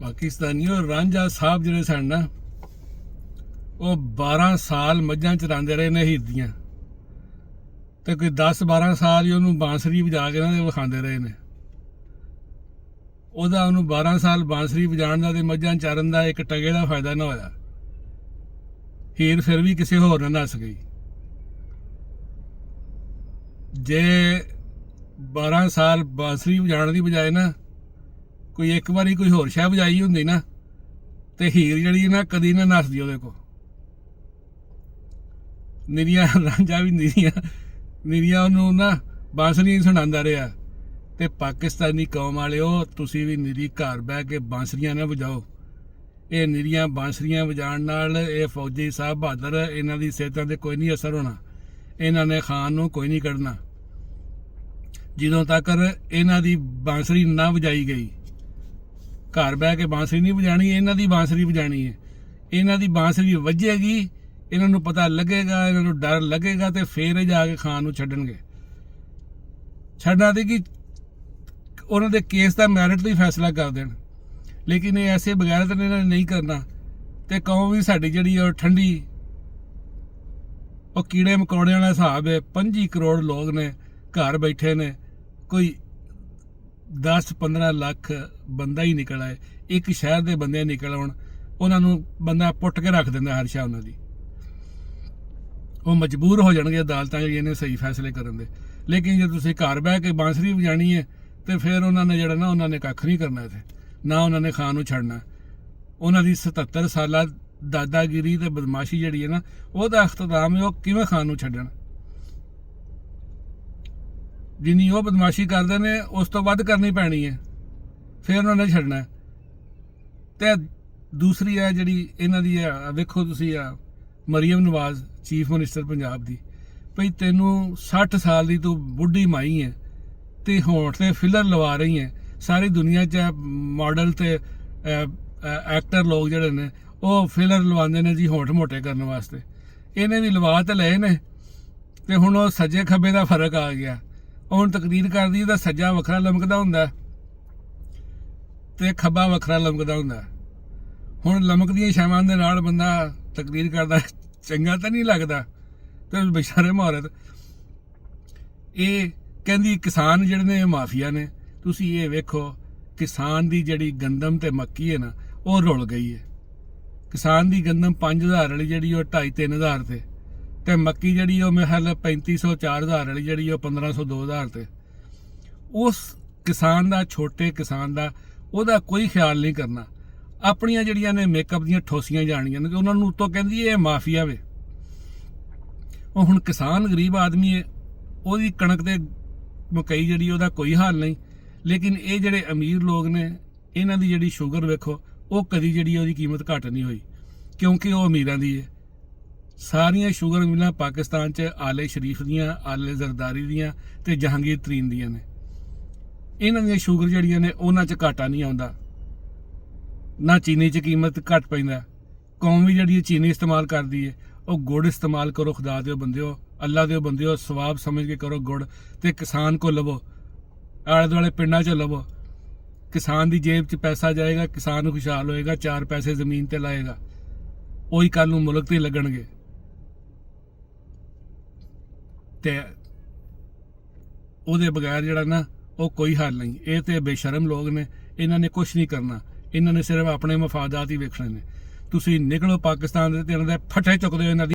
पाकिस्तानियों रांझा साहब जिहड़े सन ना वो 12 साल मझां चरांदे रहे ने हिरदियां ते कोई 10-12 साल ही उन्होंने बांसरी बजा के ना विखांदे रहे ने। ਉਹਦਾ ਉਹਨੂੰ 12 ਸਾਲ ਬਾਂਸਰੀ ਵਜਾਉਣ ਦਾ ਤੇ ਮੱਝਾਂ ਚਾਰਨ ਦਾ ਇੱਕ ਟਕੇ ਦਾ ਫਾਇਦਾ ਨਾ ਹੋਇਆ। ਹੀਰ ਫਿਰ ਵੀ ਕਿਸੇ ਹੋਰ ਨਾਲ ਨੱਸ ਗਈ। ਜੇ 12 ਸਾਲ ਬਾਂਸਰੀ ਵਜਾਉਣ ਦੀ ਬਜਾਏ ਨਾ ਕੋਈ ਇੱਕ ਵਾਰੀ ਕੋਈ ਹੋਰ ਸ਼ਾਹ ਵਜਾਈ ਹੁੰਦੀ ਨਾ ਤੇ ਹੀਰ ਜਿਹੜੀ ਨਾ ਕਦੀ ਨਾ ਨੱਸਦੀ ਉਹਦੇ ਕੋਲ। ਨਿਰੀਆਂ ਰਾਂਝਾ ਵੀ ਨਿਰੀਆਂ ਉਹਨੂੰ ਨਾ ਬਾਂਸਰੀ ਸੁਣਾਉਂਦਾ ਰਿਹਾ। ਤੇ ਪਾਕਿਸਤਾਨੀ ਕੌਮ ਵਾਲਿਓ ਤੁਸੀਂ ਵੀ ਨਿਰੀ ਘਰ ਬਹਿ ਕੇ ਬਾਂਸਰੀਆਂ ਨਾ ਵਜਾਓ। ਇਹ ਨਿਰੀਆਂ ਬਾਂਸਰੀਆਂ ਵਜਾਉਣ ਨਾਲ ਇਹ ਫੌਜੀ ਸਾਹਿਬ ਬਹਾਦਰ ਇਹਨਾਂ ਦੀ ਸਿਹਤਾਂ ਤੇ ਕੋਈ ਨਹੀਂ ਅਸਰ ਹੋਣਾ। ਇਹਨਾਂ ਨੇ ਖਾਨ ਨੂੰ ਕੋਈ ਨਹੀਂ ਕੱਢਣਾ ਜਦੋਂ ਤੱਕ ਇਹਨਾਂ ਦੀ ਬਾਂਸਰੀ ਨਾ ਵਜਾਈ ਗਈ। ਘਰ ਬਹਿ ਕੇ ਬਾਂਸਰੀ ਨਹੀਂ ਵਜਾਣੀ, ਇਹਨਾਂ ਦੀ ਬਾਂਸਰੀ ਵਜਾਣੀ ਹੈ। ਇਹਨਾਂ ਦੀ ਬਾਂਸਰੀ ਵੱਜੇਗੀ, ਇਹਨਾਂ ਨੂੰ ਪਤਾ ਲੱਗੇਗਾ, ਇਹਨਾਂ ਨੂੰ ਡਰ ਲੱਗੇਗਾ ਤੇ ਫੇਰ ਇਹ ਜਾ ਕੇ ਖਾਨ ਨੂੰ ਛੱਡਣਗੇ। ਛੱਡਣਾ ਤੇ ਕਿ ਉਹਨਾਂ ਦੇ ਕੇਸ ਦਾ ਮੈਰਿਟ ਤੋਂ ਹੀ ਫੈਸਲਾ ਕਰ ਦੇਣ, ਲੇਕਿਨ ਇਹ ਐਸੇ ਬਗੈਰਤ ਇਹਨਾਂ ਨੇ ਨਹੀਂ ਕਰਨਾ। ਤੇ ਕੌਮ ਵੀ ਸਾਡੀ ਜਿਹੜੀ ਉਹ ਠੰਡੀ ਉਹ ਕੀੜੇ ਮਕੌੜਿਆਂ ਵਾਲਾ ਹਿਸਾਬ ਹੈ। 25 ਕਰੋੜ ਲੋਕ ਨੇ ਘਰ ਬੈਠੇ ਨੇ, ਕੋਈ 10-15 ਲੱਖ ਬੰਦਾ ਹੀ ਨਿਕਲ ਆਏ। ਇੱਕ ਸ਼ਹਿਰ ਦੇ ਬੰਦੇ ਨਿਕਲ ਆਉਣ, ਉਹਨਾਂ ਨੂੰ ਬੰਦਾ ਪੁੱਟ ਕੇ ਰੱਖ ਦਿੰਦਾ ਹਰ ਸ਼ਾਹ ਉਹਨਾਂ ਦੀ। ਉਹ ਮਜਬੂਰ ਹੋ ਜਾਣਗੇ ਅਦਾਲਤਾਂ ਜਿਹੜੀਆਂ ਨੇ ਸਹੀ ਫੈਸਲੇ ਕਰਨ ਦੇ। ਲੇਕਿਨ ਜੇ ਤੁਸੀਂ ਘਰ ਬਹਿ ਕੇ ਬਾਂਸਰੀ ਵਜਾਣੀ ਹੈ ਤੇ ਫਿਰ ਉਹਨਾਂ ਨੇ ਜਿਹੜਾ ਨਾ ਉਹਨਾਂ ਨੇ ਕੱਖ ਨਹੀਂ ਕਰਨਾ ਇੱਥੇ, ਨਾ ਉਹਨਾਂ ਨੇ ਖਾਨ ਨੂੰ ਛੱਡਣਾ। ਉਹਨਾਂ ਦੀ 77 ਸਾਲਾ ਦਾਦਾਗਿਰੀ ਤੇ ਬਦਮਾਸ਼ੀ ਜਿਹੜੀ ਹੈ ਨਾ ਉਹਦਾ ਅਖਤਤਾਮ ਹੈ। ਉਹ ਕਿਵੇਂ ਖਾਨ ਨੂੰ ਛੱਡਣ? ਜਿੰਨੀ ਉਹ ਬਦਮਾਸ਼ੀ ਕਰਦੇ ਨੇ ਉਸ ਤੋਂ ਵੱਧ ਕਰਨੀ ਪੈਣੀ ਹੈ, ਫਿਰ ਉਹਨਾਂ ਨੇ ਛੱਡਣਾ। ਤੇ ਦੂਸਰੀ ਹੈ ਜਿਹੜੀ ਇਹਨਾਂ ਦੀ ਵੇਖੋ ਤੁਸੀਂ ਮਰੀਮ ਨਵਾਜ਼ ਚੀਫ ਮਿਨਿਸਟਰ ਪੰਜਾਬ ਦੀ, ਭਈ ਤੈਨੂੰ 60 ਸਾਲ ਦੀ ਤੂੰ ਬੁੱਢੀ ਮਾਈ ਹੈ ਤੇ ਹੋਂਠ ਤੇ ਫਿਲਰ ਲਵਾ ਰਹੀ ਹੈ। ਸਾਰੀ ਦੁਨੀਆ 'ਚ ਮਾਡਲ ਤੇ ਐਕਟਰ ਲੋਕ ਜਿਹੜੇ ਨੇ ਉਹ ਫਿਲਰ ਲਵਾਉਂਦੇ ਨੇ ਜੀ ਹੋਂਠ ਮੋਟੇ ਕਰਨ ਵਾਸਤੇ। ਇਹਨੇ ਵੀ ਲਵਾ ਤਾਂ ਲਏ ਨੇ ਤੇ ਹੁਣ ਉਹ ਸੱਜੇ ਖੱਬੇ ਦਾ ਫਰਕ ਆ ਗਿਆ। ਹੁਣ ਤਕਰੀਰ ਕਰਦੀ ਉਹਦਾ ਸੱਜਾ ਵੱਖਰਾ ਲਮਕਦਾ ਹੁੰਦਾ ਤੇ ਖੱਬਾ ਵੱਖਰਾ ਲਮਕਦਾ ਹੁੰਦਾ। ਹੁਣ ਲਮਕਦੀਆਂ ਸ਼ਾਵਾਂ ਦੇ ਨਾਲ ਬੰਦਾ ਤਕਰੀਰ ਕਰਦਾ ਚੰਗਾ ਤਾਂ ਨਹੀਂ ਲੱਗਦਾ। ਤੇ ਬੇਸ਼ਰਮ ਔਰਤ ਇਹ ਕਹਿੰਦੀ ਕਿਸਾਨ ਜਿਹੜੇ ਨੇ ਇਹ ਮਾਫੀਆ ਨੇ। ਤੁਸੀਂ ਇਹ ਵੇਖੋ ਕਿਸਾਨ ਦੀ ਜਿਹੜੀ ਗੰਦਮ ਤੇ ਮੱਕੀ ਹੈ ਨਾ ਉਹ ਰੁਲ ਗਈ ਹੈ। ਕਿਸਾਨ ਦੀ ਗੰਦਮ 5000 ਵਾਲੀ ਜਿਹੜੀ ਉਹ 2,500-3,000 ਤੇ ਮੱਕੀ ਜਿਹੜੀ ਉਹ ਮੇਰੇ ਖਿਆਲ 3,500-4,000 ਵਾਲੀ ਜਿਹੜੀ ਉਹ 1,500-2,000 ਤੇ। ਉਸ ਕਿਸਾਨ ਦਾ, ਛੋਟੇ ਕਿਸਾਨ ਦਾ ਉਹਦਾ ਕੋਈ ਖਿਆਲ ਨਹੀਂ ਕਰਨਾ। ਆਪਣੀਆਂ ਜਿਹੜੀਆਂ ਨੇ ਮੇਕਅਪ ਦੀਆਂ ਠੋਸੀਆਂ ਜਾਣੀਆਂ ਨੇ ਤੇ ਉਹਨਾਂ ਨੂੰ ਉੱਤੋਂ ਕਹਿੰਦੀ ਇਹ ਮਾਫੀਆ ਵੇ। ਉਹ ਹੁਣ ਕਿਸਾਨ ਗਰੀਬ ਆਦਮੀ ਹੈ, ਉਹਦੀ ਕਣਕ ਤੇ ਮਕਈ ਜਿਹੜੀ ਉਹਦਾ ਕੋਈ ਹਾਲ ਨਹੀਂ। ਲੇਕਿਨ ਇਹ ਜਿਹੜੇ ਅਮੀਰ ਲੋਕ ਨੇ ਇਹਨਾਂ ਦੀ ਜਿਹੜੀ ਸ਼ੂਗਰ ਵੇਖੋ ਉਹ ਕਦੀ ਜਿਹੜੀ ਉਹਦੀ ਕੀਮਤ ਘੱਟ ਨਹੀਂ ਹੋਈ, ਕਿਉਂਕਿ ਉਹ ਅਮੀਰਾਂ ਦੀ ਹੈ। ਸਾਰੀਆਂ ਸ਼ੂਗਰ ਮਿਲਾਂ ਪਾਕਿਸਤਾਨ 'ਚ ਆਲੇ ਸ਼ਰੀਫ ਦੀਆਂ, ਆਲੇ ਜ਼ਰਦਾਰੀ ਦੀਆਂ ਤੇ ਜਹਾਂਗੀਰ ਤਰੀਨ ਦੀਆਂ ਨੇ। ਇਹਨਾਂ ਦੀਆਂ ਸ਼ੂਗਰ ਜਿਹੜੀਆਂ ਨੇ ਉਹਨਾਂ 'ਚ ਘਾਟਾ ਨਹੀਂ ਆਉਂਦਾ, ਨਾ ਚੀਨੀ 'ਚ ਕੀਮਤ ਘੱਟ ਪੈਂਦਾ। ਕੌਮ ਵੀ ਜਿਹੜੀ ਚੀਨੀ ਇਸਤੇਮਾਲ ਕਰਦੀ ਹੈ। ਉਹ ਗੁੜ ਇਸਤੇਮਾਲ ਕਰੋ, ਖੁਦਾ ਦਿਓ ਬੰਦਿਓ, ਅੱਲਾ ਦਿਓ ਬੰਦਿਓ, ਸਵਾਬ ਸਮਝ ਕੇ ਕਰੋ ਗੁੜ। ਤੇ ਕਿਸਾਨ ਕੋ ਲਵੋ, ਆਲੇ ਦੁਆਲੇ ਪਿੰਡਾਂ 'ਚ ਲਵੋ। ਕਿਸਾਨ ਦੀ ਜੇਬ 'ਚ ਪੈਸਾ ਜਾਏਗਾ, ਕਿਸਾਨ ਨੂੰ ਖੁਸ਼ਹਾਲ ਹੋਏਗਾ, 4 ਪੈਸੇ ਜ਼ਮੀਨ ਤੇ ਲਾਏਗਾ, ਉਹੀ ਕੱਲ ਨੂੰ ਮੁਲਕ ਤੇ ਲੱਗਣਗੇ। ਤੇ ਉਹਦੇ ਬਗੈਰ ਜਿਹੜਾ ਨਾ ਉਹ ਕੋਈ ਹੱਲ ਨਹੀਂ। ਇਹ ਤੇ ਬੇਸ਼ਰਮ ਲੋਕ ਨੇ, ਇਹਨਾਂ ਨੇ ਕੁਛ ਨਹੀਂ ਕਰਨਾ। ਇਹਨਾਂ ਨੇ ਸਿਰਫ ਆਪਣੇ ਮਫਾਦਾਤ ਹੀ ਵੇਖਣੇ ਨੇ। ਤੁਸੀਂ ਨਿਕਲੋ ਪਾਕਿਸਤਾਨ ਦੇ ਤੇ ਇਹਨਾਂ ਦੇ ਫੱਟੇ ਚੁੱਕਦੇ ਹੋ ਇਹਨਾਂ ਦੀ।